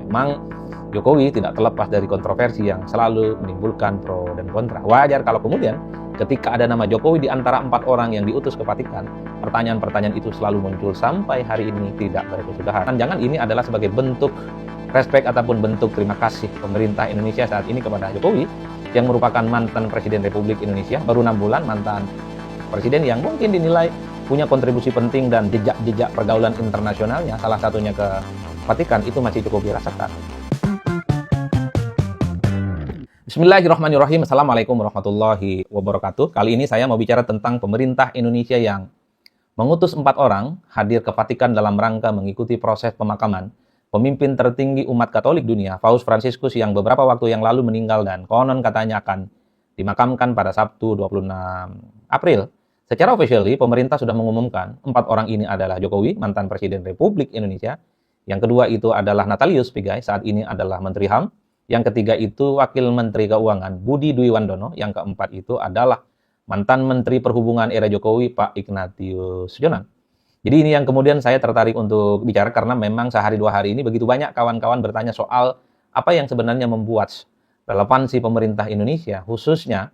Memang Jokowi tidak terlepas dari kontroversi yang selalu menimbulkan pro dan kontra. Wajar kalau kemudian ketika ada nama Jokowi di antara 4 orang yang diutus ke Vatikan, pertanyaan-pertanyaan itu selalu muncul sampai hari ini tidak berkesudahan. Jangan ini adalah sebagai bentuk respek ataupun bentuk terima kasih pemerintah Indonesia saat ini kepada Jokowi yang merupakan mantan Presiden Republik Indonesia, baru 6 bulan mantan Presiden yang mungkin dinilai punya kontribusi penting dan jejak-jejak pergaulan internasionalnya, salah satunya ke Vatikan, itu masih cukup dirasakan. Bismillahirrahmanirrahim. Assalamualaikum warahmatullahi wabarakatuh. Kali ini saya mau bicara tentang pemerintah Indonesia yang mengutus 4 orang hadir ke Vatikan dalam rangka mengikuti proses pemakaman pemimpin tertinggi umat Katolik dunia, Paus Fransiskus, yang beberapa waktu yang lalu meninggal dan konon katanya akan dimakamkan pada Sabtu 26 April. Secara officially, pemerintah sudah mengumumkan 4 orang ini adalah Jokowi, mantan Presiden Republik Indonesia. Yang kedua itu adalah Natalius Pigai, saat ini adalah Menteri HAM. Yang ketiga itu Wakil Menteri Keuangan Budi Dwi Wandono. Yang keempat itu adalah mantan Menteri Perhubungan era Jokowi, Pak Ignatius Jonan. Jadi ini yang kemudian saya tertarik untuk bicara karena memang sehari 2 hari ini begitu banyak kawan-kawan bertanya soal apa yang sebenarnya membuat relevansi pemerintah Indonesia khususnya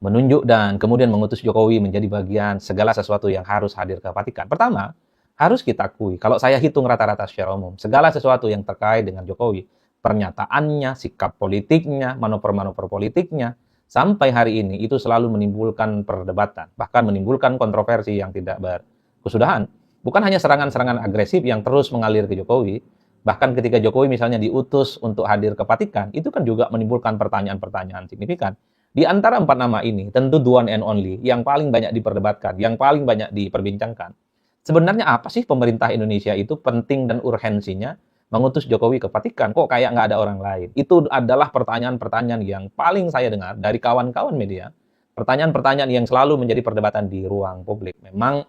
menunjuk dan kemudian mengutus Jokowi menjadi bagian segala sesuatu yang harus hadir ke Vatikan. Pertama, harus kita akui, kalau saya hitung rata-rata secara umum, segala sesuatu yang terkait dengan Jokowi, pernyataannya, sikap politiknya, manuver-manuver politiknya, sampai hari ini itu selalu menimbulkan perdebatan, bahkan menimbulkan kontroversi yang tidak berkesudahan. Bukan hanya serangan-serangan agresif yang terus mengalir ke Jokowi, bahkan ketika Jokowi misalnya diutus untuk hadir ke Vatikan, itu kan juga menimbulkan pertanyaan-pertanyaan signifikan. Di antara 4 nama ini, tentu the one and only, yang paling banyak diperdebatkan, yang paling banyak diperbincangkan. Sebenarnya apa sih pemerintah Indonesia itu penting dan urgensinya mengutus Jokowi ke Vatikan? Kok kayak nggak ada orang lain? Itu adalah pertanyaan-pertanyaan yang paling saya dengar dari kawan-kawan media. Pertanyaan-pertanyaan yang selalu menjadi perdebatan di ruang publik. Memang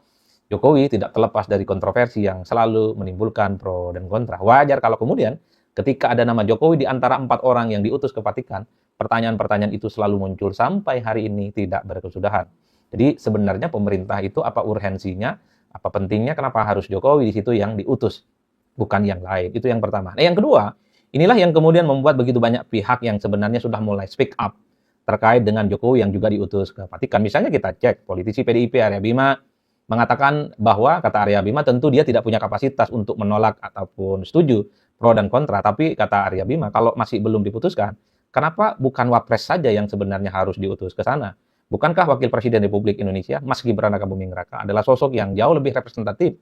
Jokowi tidak terlepas dari kontroversi yang selalu menimbulkan pro dan kontra. Wajar kalau kemudian ketika ada nama Jokowi di antara 4 orang yang diutus ke Vatikan, pertanyaan-pertanyaan itu selalu muncul sampai hari ini tidak berkesudahan. Jadi sebenarnya pemerintah itu apa urgensinya, apa pentingnya, kenapa harus Jokowi di situ yang diutus, bukan yang lain. Itu yang pertama. Nah, yang kedua, inilah yang kemudian membuat begitu banyak pihak yang sebenarnya sudah mulai speak up terkait dengan Jokowi yang juga diutus ke Vatikan. Misalnya kita cek, politisi PDIP Arya Bima mengatakan bahwa, kata Arya Bima, tentu dia tidak punya kapasitas untuk menolak ataupun setuju pro dan kontra. Tapi kata Arya Bima, kalau masih belum diputuskan, kenapa bukan Wapres saja yang sebenarnya harus diutus ke sana? Bukankah Wakil Presiden Republik Indonesia, Mas Gibran Rakabuming Raka, adalah sosok yang jauh lebih representatif?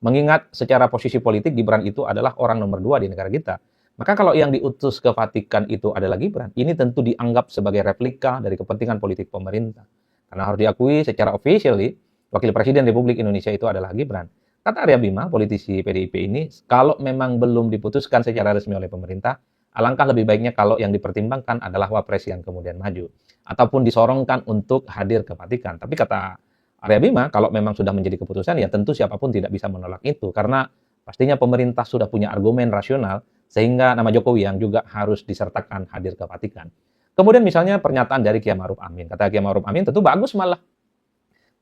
Mengingat secara posisi politik, Gibran itu adalah orang nomor 2 di negara kita. Maka kalau yang diutus ke Vatikan itu adalah Gibran, ini tentu dianggap sebagai replika dari kepentingan politik pemerintah. Karena harus diakui secara officially, Wakil Presiden Republik Indonesia itu adalah Gibran. Kata Arya Bima, politisi PDIP ini, kalau memang belum diputuskan secara resmi oleh pemerintah, alangkah lebih baiknya kalau yang dipertimbangkan adalah Wapres yang kemudian maju. Ataupun disorongkan untuk hadir ke Vatikan. Tapi kata Arya Bima, kalau memang sudah menjadi keputusan, ya tentu siapapun tidak bisa menolak itu. Karena pastinya pemerintah sudah punya argumen rasional, sehingga nama Jokowi yang juga harus disertakan hadir ke Vatikan. Kemudian misalnya pernyataan dari Kiai Ma'ruf Amin. Kata Kiai Ma'ruf Amin, tentu bagus malah.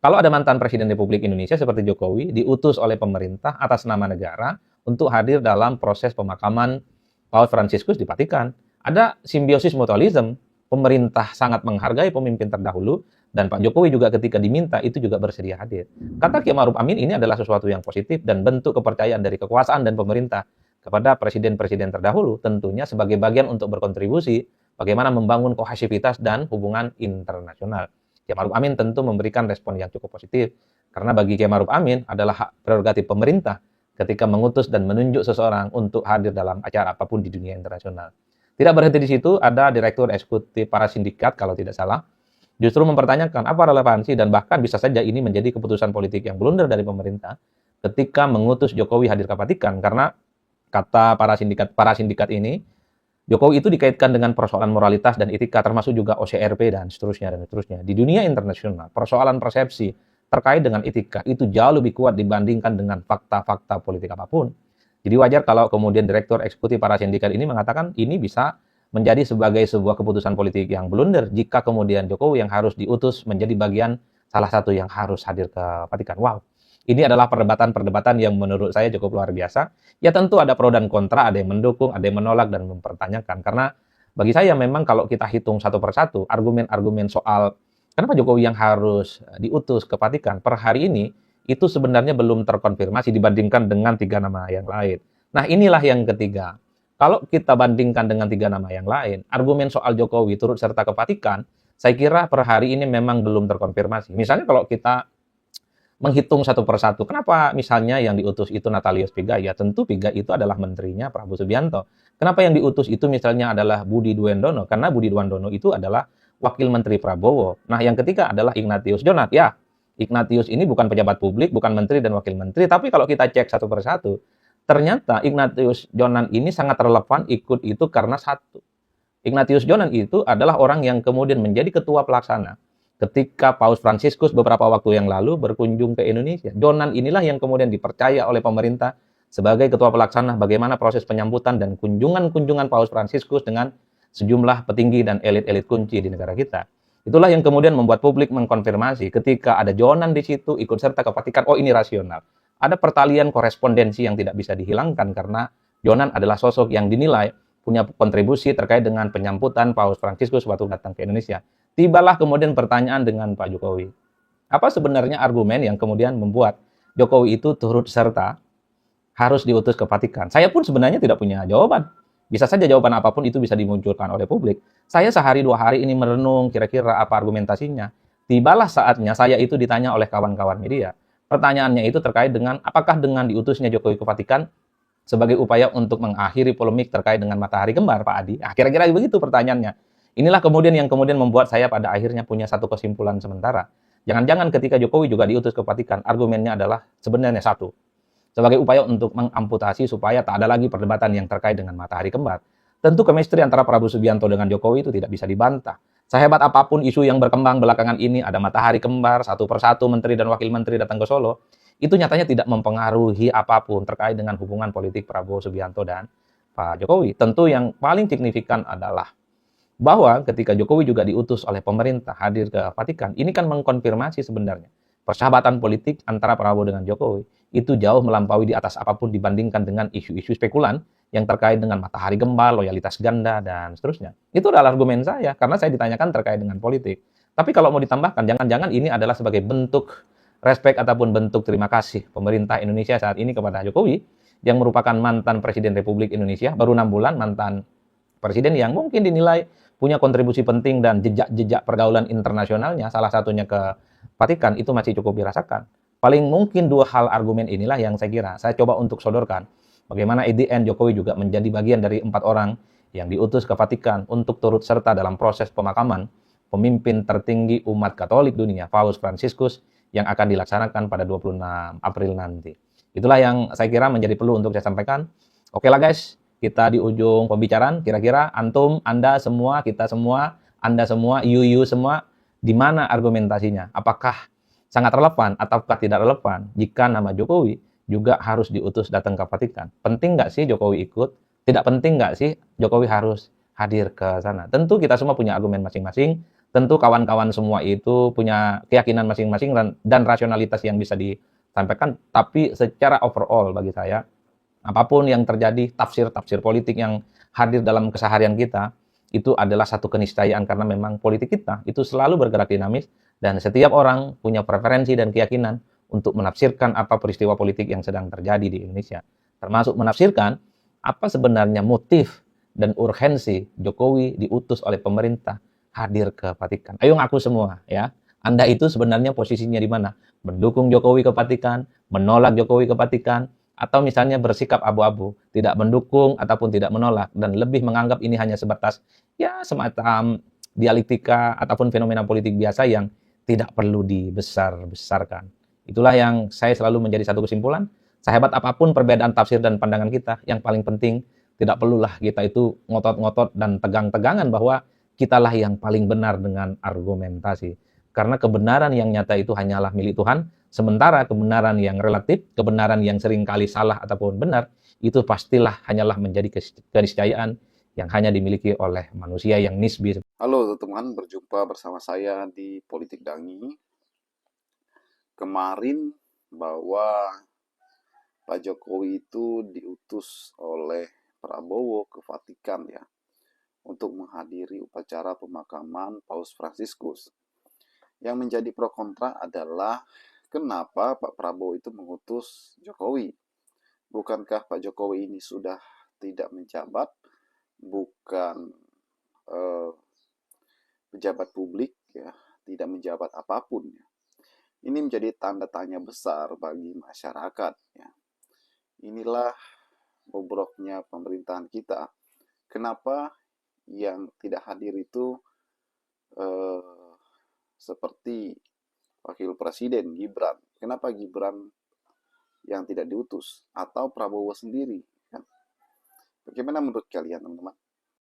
Kalau ada mantan Presiden Republik Indonesia seperti Jokowi, diutus oleh pemerintah atas nama negara untuk hadir dalam proses pemakaman Paus Fransiskus di Vatikan. Ada simbiosis mutualisme, pemerintah sangat menghargai pemimpin terdahulu, dan Pak Jokowi juga ketika diminta itu juga bersedia hadir. Kata Kiai Ma'ruf Amin, ini adalah sesuatu yang positif dan bentuk kepercayaan dari kekuasaan dan pemerintah kepada presiden-presiden terdahulu, tentunya sebagai bagian untuk berkontribusi bagaimana membangun kohesivitas dan hubungan internasional. Kiai Ma'ruf Amin tentu memberikan respon yang cukup positif, karena bagi Kiai Ma'ruf Amin adalah hak prerogatif pemerintah ketika mengutus dan menunjuk seseorang untuk hadir dalam acara apapun di dunia internasional. Tidak berhenti di situ, ada Direktur Eksekutif para sindikat, kalau tidak salah, justru mempertanyakan apa relevansi dan bahkan bisa saja ini menjadi keputusan politik yang blunder dari pemerintah ketika mengutus Jokowi hadir ke Vatikan, karena kata para sindikat ini, Jokowi itu dikaitkan dengan persoalan moralitas dan etika, termasuk juga OCRP dan seterusnya dan seterusnya. Di dunia internasional, persoalan persepsi terkait dengan etika itu jauh lebih kuat dibandingkan dengan fakta-fakta politik apapun. Jadi wajar kalau kemudian Direktur Eksekutif para sindikat ini mengatakan ini bisa menjadi sebagai sebuah keputusan politik yang blunder jika kemudian Jokowi yang harus diutus menjadi bagian salah satu yang harus hadir ke Vatikan. Wow, Ini adalah perdebatan-perdebatan yang menurut saya cukup luar biasa. Ya tentu ada pro dan kontra, ada yang mendukung, ada yang menolak dan mempertanyakan. Karena bagi saya memang kalau kita hitung satu persatu, argumen-argumen soal kenapa Jokowi yang harus diutus ke Vatikan per hari ini, itu sebenarnya belum terkonfirmasi dibandingkan dengan 3 nama yang lain. Nah inilah yang ketiga. Kalau kita bandingkan dengan 3 nama yang lain, argumen soal Jokowi turut serta ke Vatikan, saya kira per hari ini memang belum terkonfirmasi. Misalnya kalau kita menghitung satu persatu. Kenapa misalnya yang diutus itu Natalius Pigai? Ya tentu Pigai itu adalah menterinya Prabowo Subianto. Kenapa yang diutus itu misalnya adalah Budi Duendono? Karena Budi Duendono itu adalah wakil menteri Prabowo. Nah yang ketiga adalah Ignatius Jonan. Ya, Ignatius ini bukan pejabat publik, bukan menteri dan wakil menteri. Tapi kalau kita cek satu persatu, ternyata Ignatius Jonan ini sangat relevan ikut itu karena satu. Ignatius Jonan itu adalah orang yang kemudian menjadi ketua pelaksana ketika Paus Fransiskus beberapa waktu yang lalu berkunjung ke Indonesia. Jonan inilah yang kemudian dipercaya oleh pemerintah sebagai ketua pelaksana bagaimana proses penyambutan dan kunjungan-kunjungan Paus Fransiskus dengan sejumlah petinggi dan elit-elit kunci di negara kita. Itulah yang kemudian membuat publik mengkonfirmasi ketika ada Jonan di situ ikut serta ke Vatikan, oh ini rasional. Ada pertalian korespondensi yang tidak bisa dihilangkan karena Jonan adalah sosok yang dinilai punya kontribusi terkait dengan penyambutan Paus Fransiskus waktu datang ke Indonesia. Tibalah kemudian pertanyaan dengan Pak Jokowi. Apa sebenarnya argumen yang kemudian membuat Jokowi itu turut serta harus diutus ke Vatikan? Saya pun sebenarnya tidak punya jawaban. Bisa saja jawaban apapun itu bisa dimunculkan oleh publik. Saya sehari 2 hari ini merenung kira-kira apa argumentasinya. Tibalah saatnya saya itu ditanya oleh kawan-kawan media. Pertanyaannya itu terkait dengan apakah dengan diutusnya Jokowi ke Vatikan sebagai upaya untuk mengakhiri polemik terkait dengan matahari kembar, Pak Adi. Nah, kira-kira begitu pertanyaannya. Inilah kemudian yang kemudian membuat saya pada akhirnya punya satu kesimpulan sementara. Jangan-jangan ketika Jokowi juga diutus ke Vatikan, argumennya adalah sebenarnya satu. Sebagai upaya untuk mengamputasi supaya tak ada lagi perdebatan yang terkait dengan matahari kembar. Tentu chemistry antara Prabowo Subianto dengan Jokowi itu tidak bisa dibantah. Sehebat apapun isu yang berkembang belakangan ini, ada matahari kembar, satu persatu menteri dan wakil menteri datang ke Solo, itu nyatanya tidak mempengaruhi apapun terkait dengan hubungan politik Prabowo Subianto dan Pak Jokowi. Tentu yang paling signifikan adalah bahwa ketika Jokowi juga diutus oleh pemerintah hadir ke Vatikan, ini kan mengkonfirmasi sebenarnya persahabatan politik antara Prabowo dengan Jokowi itu jauh melampaui di atas apapun dibandingkan dengan isu-isu spekulan yang terkait dengan matahari kembar, loyalitas ganda, dan seterusnya. Itu adalah argumen saya, karena saya ditanyakan terkait dengan politik. Tapi kalau mau ditambahkan, jangan-jangan ini adalah sebagai bentuk respek ataupun bentuk terima kasih pemerintah Indonesia saat ini kepada Jokowi, yang merupakan mantan Presiden Republik Indonesia, baru 6 bulan mantan Presiden yang mungkin dinilai punya kontribusi penting dan jejak-jejak pergaulan internasionalnya, salah satunya ke Vatikan, itu masih cukup dirasakan. Paling mungkin 2 hal argumen inilah yang saya kira saya coba untuk sodorkan. Bagaimana EDN Jokowi juga menjadi bagian dari 4 orang yang diutus ke Vatikan untuk turut serta dalam proses pemakaman pemimpin tertinggi umat Katolik dunia, Paus Fransiskus, yang akan dilaksanakan pada 26 April nanti. Itulah yang saya kira menjadi perlu untuk saya sampaikan. Oke lah guys, kita di ujung pembicaraan. Kira-kira antum, Anda semua, kita semua, Anda semua, you semua, di mana argumentasinya? Apakah sangat relevan ataukah tidak relevan jika nama Jokowi juga harus diutus datang ke Vatikan? Penting nggak sih Jokowi ikut? Tidak penting nggak sih Jokowi harus hadir ke sana? Tentu kita semua punya argumen masing-masing. Tentu kawan-kawan semua itu punya keyakinan masing-masing dan rasionalitas yang bisa disampaikan. Tapi secara overall bagi saya, apapun yang terjadi, tafsir-tafsir politik yang hadir dalam keseharian kita, itu adalah satu keniscayaan karena memang politik kita itu selalu bergerak dinamis dan setiap orang punya preferensi dan keyakinan untuk menafsirkan apa peristiwa politik yang sedang terjadi di Indonesia. Termasuk menafsirkan apa sebenarnya motif dan urgensi Jokowi diutus oleh pemerintah hadir ke Vatikan. Ayo ngaku semua ya. Anda itu sebenarnya posisinya di mana? Mendukung Jokowi ke Vatikan, menolak Jokowi ke Vatikan, atau misalnya bersikap abu-abu, tidak mendukung ataupun tidak menolak, dan lebih menganggap ini hanya sebatas ya semacam dialektika ataupun fenomena politik biasa yang tidak perlu dibesar-besarkan. Itulah yang saya selalu menjadi satu kesimpulan. Sehebat apapun perbedaan tafsir dan pandangan kita, yang paling penting tidak perlulah kita itu ngotot-ngotot dan tegang-tegangan bahwa kitalah yang paling benar dengan argumentasi. Karena kebenaran yang nyata itu hanyalah milik Tuhan, sementara kebenaran yang relatif, kebenaran yang seringkali salah ataupun benar, itu pastilah hanyalah menjadi keniscayaan yang hanya dimiliki oleh manusia yang nisbi. Halo teman-teman, berjumpa bersama saya di Politik Dangi. Kemarin bahwa Pak Jokowi itu diutus oleh Prabowo ke Vatikan ya untuk menghadiri upacara pemakaman Paus Fransiskus. Yang menjadi pro kontra adalah kenapa Pak Prabowo itu mengutus Jokowi. Bukankah Pak Jokowi ini sudah tidak menjabat, bukan eh, pejabat publik ya, tidak menjabat apapun ya. Ini menjadi tanda tanya besar bagi masyarakat ya. Inilah bobroknya pemerintahan kita. Kenapa yang tidak hadir itu eh, seperti Wakil Presiden Gibran? Kenapa Gibran yang tidak diutus? Atau Prabowo sendiri? Kan? Bagaimana menurut kalian, teman-teman?